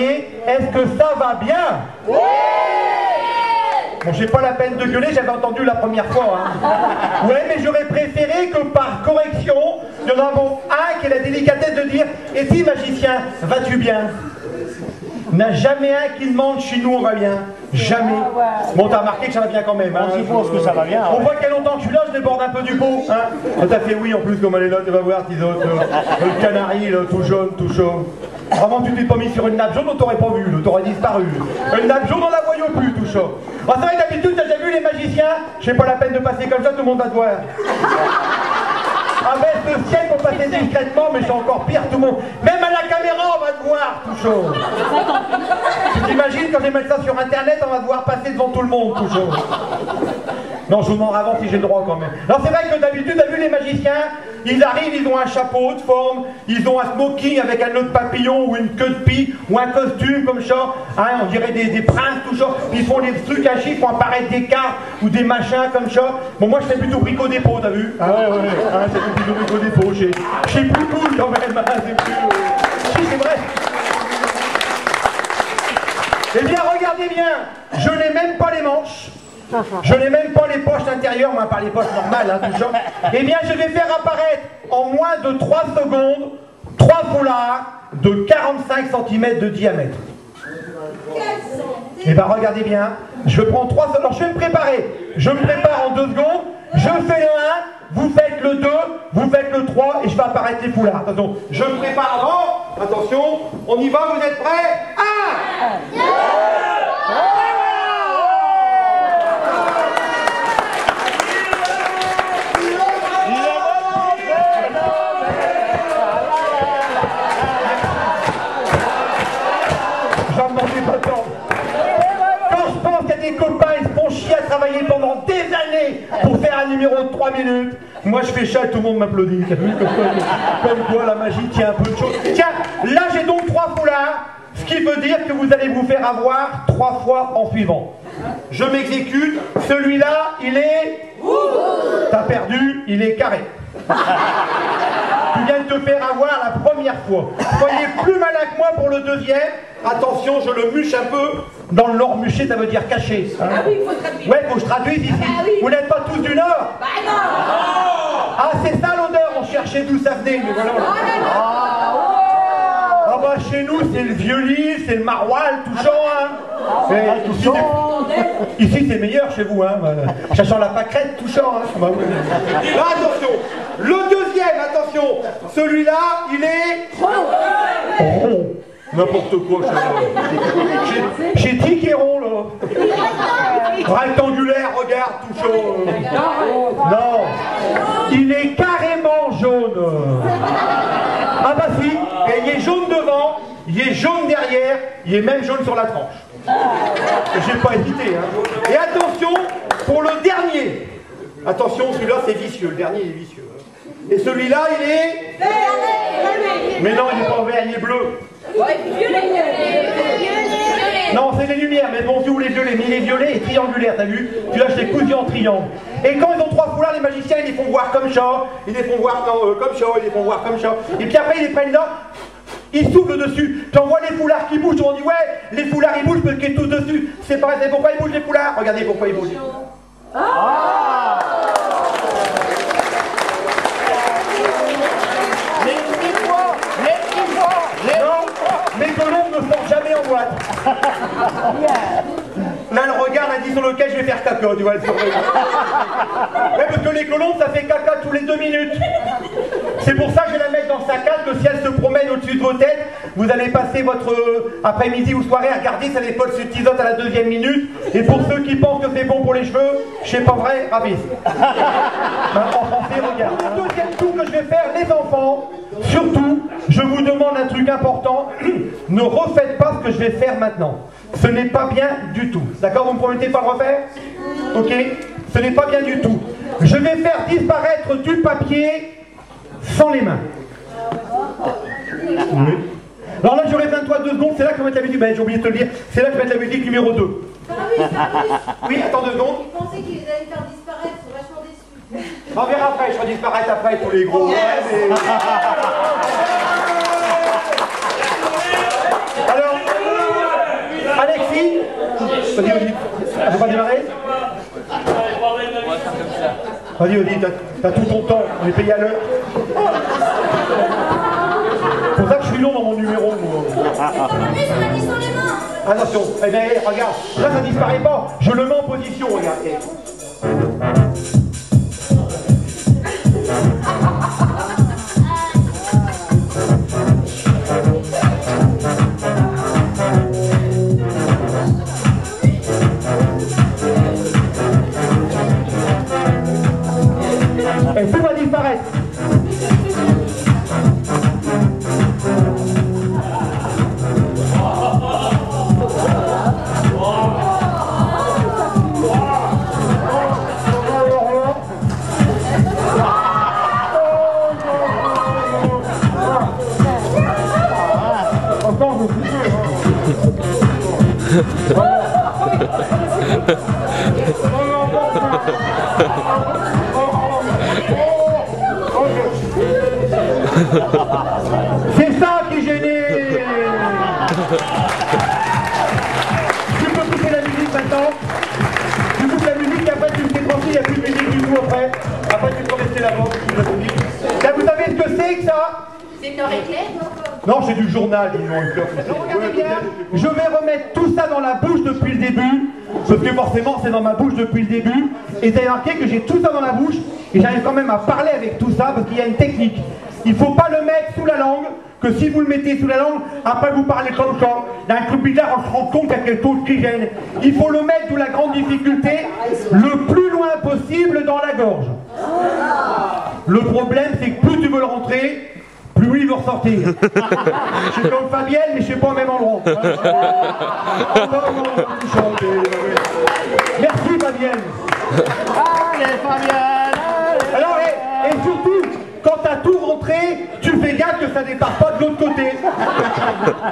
réveillé. Est-ce que ça va bien? Oui. Bon, j'ai pas la peine de gueuler, j'avais entendu la première fois. Hein. Ouais, mais j'aurais préféré que par correction, nous en avons un qui ait la délicatesse de dire « Et si, magicien, vas-tu bien ?» Il n'y a jamais un qui demande chez nous on va bien. Jamais. Bon, t'as remarqué que ça va bien quand même. Hein, je pense que ça va bien. On voit qu'il y a longtemps que je suis là, je déborde un peu du pot. Hein. T'as fait oui en plus, comme elle est là, tu vas voir, tes autres. Le canari, là, tout jaune, tout chaud. Vraiment, tu t'es pas mis sur une nappe jaune, on t'aurait pas vu, t'aurais disparu. Une nappe jaune, on la voyait plus, tout chaud. C'est vrai, d'habitude, t'as déjà vu les magiciens? J'ai pas la peine de passer comme ça, tout le monde va te voir. Ah ben, ce ciel pour passer discrètement, mais c'est encore pire, tout le monde. Même à la caméra, on va te voir, tout chaud. Tu t'imagines, quand je vais mettre ça sur internet, on va te voir passer devant tout le monde, tout chaud. Non, je vous m'en avance si j'ai le droit quand même. Alors c'est vrai que d'habitude, t'as vu les magiciens, ils arrivent, ils ont un chapeau de forme, ils ont un smoking avec un nœud de papillon ou une queue de pie, ou un costume comme ça, hein, on dirait des princes, tout ça, puis ils font des trucs à chiffres, font apparaître des cartes ou des machins comme ça. Bon, moi je fais plutôt brico dépôt, t'as vu? Ah ouais, ah, c'est plutôt brico dépôt, j'ai plus cool quand même, hein, c'est plus... Si, c'est vrai. Eh bien, regardez bien, je n'ai même pas les manches. Je n'ai même pas les poches intérieures, moi par les poches normales, hein, tout ça. Eh bien, je vais faire apparaître en moins de 3 secondes 3 foulards de 45 cm de diamètre. Eh bien, regardez bien, je prends 3 secondes, alors je vais me préparer. Je me prépare en 2 secondes, je fais le 1, vous faites le 2, vous faites le 3 et je vais apparaître les foulards. Attention, je me prépare avant, attention, on y va, vous êtes prêts? 1, 2, 3. Des copains, ils se font chier à travailler pendant des années pour faire un numéro de 3 minutes. Moi je fais ça et tout le monde m'applaudit. Comme quoi la magie tient un peu de choses. Tiens, là j'ai donc 3 foulards, ce qui veut dire que vous allez vous faire avoir 3 fois en suivant. Je m'exécute, celui-là il est... T'as perdu, il est carré. Tu viens de te faire avoir la première fois. Soyez plus malin que moi pour le deuxième. Attention, je le mûche un peu. Dans le nord, mûcher, ça veut dire cacher. Hein. Ah oui, il faut traduire. Ouais, faut que je traduise ici. Ah, oui. Vous n'êtes pas tous du nord? Bah non. Ah, c'est ça l'odeur, on cherchait d'où ça venait. Mais voilà. Ah bah chez nous, c'est le vieux-lit, c'est le maroilles, tout ça. Hein. Ici, c'est meilleur chez vous. Hein. Cherchant la pâquerette, tout ça. Hein. Là, attention. Le deuxième, attention. Celui-là, il est... rond. N'importe quoi, j'ai dit qu'il est rond, là. Rectangulaire, regarde, tout chaud. Non, il est carrément jaune. Ah bah si, et il est jaune devant, il est jaune derrière, il est même jaune sur la tranche. J'ai pas hésité, hein. Et attention, pour le dernier. Attention, celui-là, c'est vicieux, le dernier, il est vicieux. Et celui-là, il est... Mais non, il n'est pas vert, il est bleu. Non, c'est les lumières, mais bon, si vous les violets, mais il est violet et triangulaire, t'as vu? Tu lâches les cousus en triangle. Et quand ils ont 3 foulards, les magiciens, ils les font voir comme ça, ils les font voir comme ça, ils les font voir comme ça. Et puis après, ils les prennent là, ils soufflent dessus. Tu envoies les foulards qui bougent, on dit ouais, les foulards ils bougent parce qu'ils sont tous dessus. C'est pas vrai, pourquoi ils bougent les foulards? Regardez pourquoi ils bougent. Ah! Mes colombes ne sortent jamais en boîte. Là, elle regarde, elle dit sur lequel je vais faire caca, tu vois, elle surveille. Ouais, parce que les colombes, ça fait caca tous les 2 minutes. C'est pour ça que je vais la mettre dans sa cage, que si elle se promène au-dessus de vos têtes, vous allez passer votre après-midi ou soirée à regarder, ça les poils se tisotent à la 2e minute. Et pour ceux qui pensent que c'est bon pour les cheveux, je sais pas vrai, ravis. En français, regarde. Le deuxième tour que je vais faire, les enfants, surtout, je vous demande un truc important, ne refaites pas ce que je vais faire maintenant. Ce n'est pas bien du tout. D'accord? Vous me promettez de pas le refaire? Ok? Ce n'est pas bien du tout. Je vais faire disparaître du papier sans les mains. Oui. Alors là, j'aurai 23 2 secondes, c'est là que je vais mettre la musique. Ben, j'ai oublié de te le dire, c'est là que je vais mettre la musique numéro 2. Oui, attends 2 secondes. Ils pensaient qu'ils allaient faire disparaître, ils sont vachement déçus. On verra après, je ferai disparaître après tous les gros. Yes. Alors, Vas-y, Odile. Ça va pas démarrer? Vas-y, Odile, t'as tout ton temps. On est payé à l'heure. C'est pour ça que je suis long dans mon numéro. Attention. Eh bien, regarde. Là, ça disparaît pas. Je le mets en position, regarde. Et tout va disparaître. C'est ça qui est gêné. Tu peux couper la musique maintenant. Tu coupes la musique et après tu me fais tranquille, il n'y a plus de musique du tout après. Après tu peux rester là-bas. Là, vous savez ce que c'est que ça? C'est un éclair? Non, c'est du journal, dis-moi. Regardez bien, je vais remettre tout ça dans la bouche depuis le début, parce que forcément c'est dans ma bouche depuis le début, et vous avez remarqué que j'ai tout ça dans la bouche, et j'arrive quand même à parler avec tout ça, parce qu'il y a une technique. Il ne faut pas le mettre sous la langue, que si vous le mettez sous la langue, après vous parlez comme quand. D'un coup bizarre, on se rend compte qu'il y a quelque chose qui gêne. Il faut le mettre sous la grande difficulté, le plus loin possible dans la gorge. Le problème, c'est que plus tu veux le rentrer, plus lui il veut ressortir. Je suis comme Fabienne, mais je ne suis pas au même endroit. Merci Fabienne. Allez Fabienne. Alors, et surtout, quand tu as tout rentré, tu fais gaffe que ça ne départ pas de l'autre côté.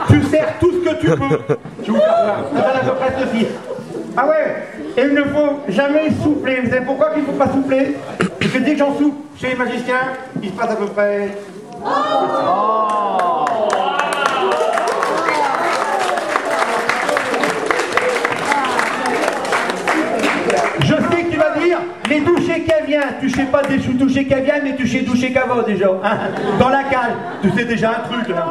Tu serres tout ce que tu peux. Tu vous faire voir. Ça va à peu près ceci. Ah ouais, et il ne faut jamais souffler. Vous savez pourquoi il ne faut pas souffler? Parce que dès que j'en souffle chez les magiciens, il se passe à peu près... Je sais que tu vas dire, mais doucher qu'elle vient. Tu sais pas doucher qu'elle vient, mais tu sais doucher qu'elle va déjà. Hein, dans la cale, tu sais déjà un truc. Hein.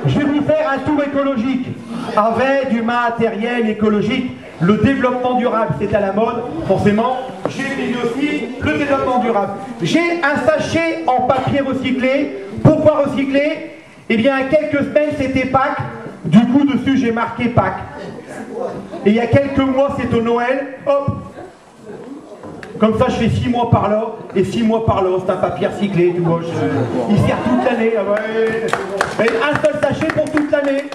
Je vais vous faire un tour écologique. Avec du matériel écologique. Le développement durable, c'est à la mode, forcément. J'ai mis aussi le développement durable. J'ai un sachet en papier recyclé. Pourquoi recycler? Eh bien, il y a quelques semaines, c'était Pâques. Du coup, dessus, j'ai marqué Pâques. Et il y a quelques mois, c'est au Noël. Hop! Comme ça, je fais 6 mois par là et 6 mois par là. C'est un papier recyclé, tu vois. Il sert toute l'année. Ah ouais. Et un seul sachet pour toute l'année.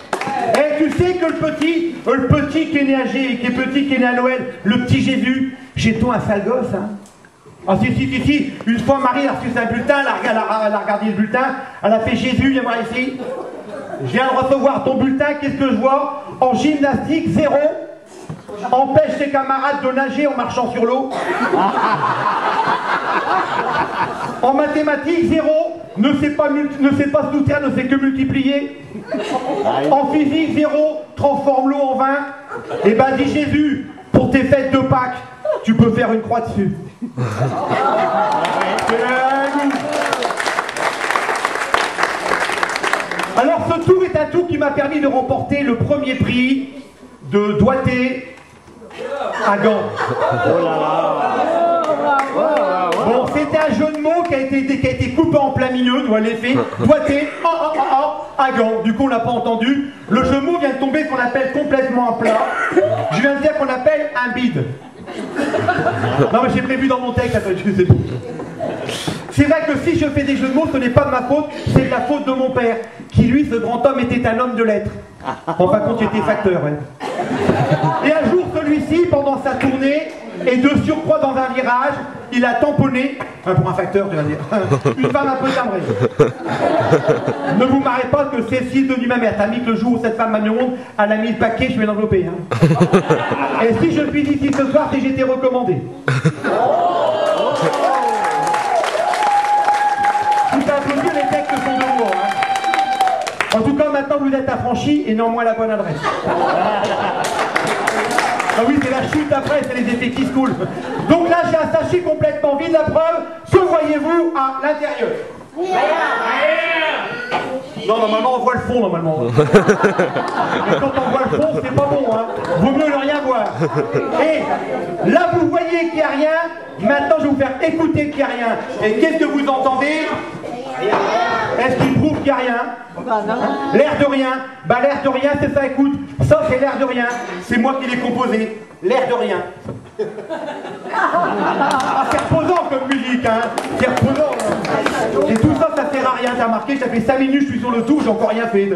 Et tu sais que le petit qui est né à G, qui est petit, qui est né à Noël, le petit Jésus, j'ai toi un sale gosse, hein. Ah si, une fois Marie a reçu un bulletin, elle a regardé le bulletin, elle a fait Jésus, viens voir ici. Je viens de recevoir ton bulletin, qu'est-ce que je vois? En gymnastique, 0. Empêche ses camarades de nager en marchant sur l'eau. En mathématiques, 0. Ne sait pas se nourrir, ne sait que multiplier. En physique, 0. Transforme l'eau en vin. Et ben dit Jésus, pour tes fêtes de Pâques, tu peux faire une croix dessus. Alors ce tour est un tour qui m'a permis de remporter le premier prix de doigté à Gand. Bon, c'était un jeu de mots qui a été coupé en plein milieu, doit l'effet, doigté, à Gand. Du coup, on l'a pas entendu. Le jeu de mots vient de tomber qu'on appelle complètement à plat. Je viens de dire qu'on appelle un bide. Non, mais j'ai prévu dans mon texte, attends, je sais pas. C'est vrai que si je fais des jeux de mots, ce n'est pas de ma faute, c'est de la faute de mon père, qui lui, ce grand homme, était un homme de lettres. En fin de compte, il était facteur. Ouais. Et un jour, celui-ci, pendant sa tournée, et de surcroît dans un virage, il a tamponné, enfin pour un facteur, tu vas dire, une femme un peu timbrée. Ne vous marrez pas que c'est si devenu ma mère. T'as mis que le jour où cette femme m'a mis au monde, elle a mis le paquet, je vais l'envelopper. Hein. Et si je suis ici ce soir, c'est que j'étais recommandé. Les textes sont de moi. Hein. En tout cas, maintenant vous êtes affranchis et néanmoins la bonne adresse. Ah oui, c'est la chute après, c'est les effets qui se coulent. Donc là, j'ai un sachet complètement vide, la preuve. Que voyez-vous à l'intérieur? Non, normalement, on voit le fond, normalement. Mais quand on voit le fond, c'est pas bon, hein. Vaut mieux ne rien voir. Et là, vous voyez qu'il n'y a rien. Maintenant, je vais vous faire écouter qu'il n'y a rien. Et qu'est-ce que vous entendez? Est-ce qu'il prouve qu'il n'y a rien? L'air de rien. Bah, l'air de rien, c'est ça, écoute. Ça, c'est l'air de rien. C'est moi qui l'ai composé. L'air de rien. Ah, c'est reposant comme musique, hein. C'est reposant. Et tout ça, ça sert à rien. T'as remarqué, ça fait 5 minutes, je suis sur le tour, j'ai encore rien fait.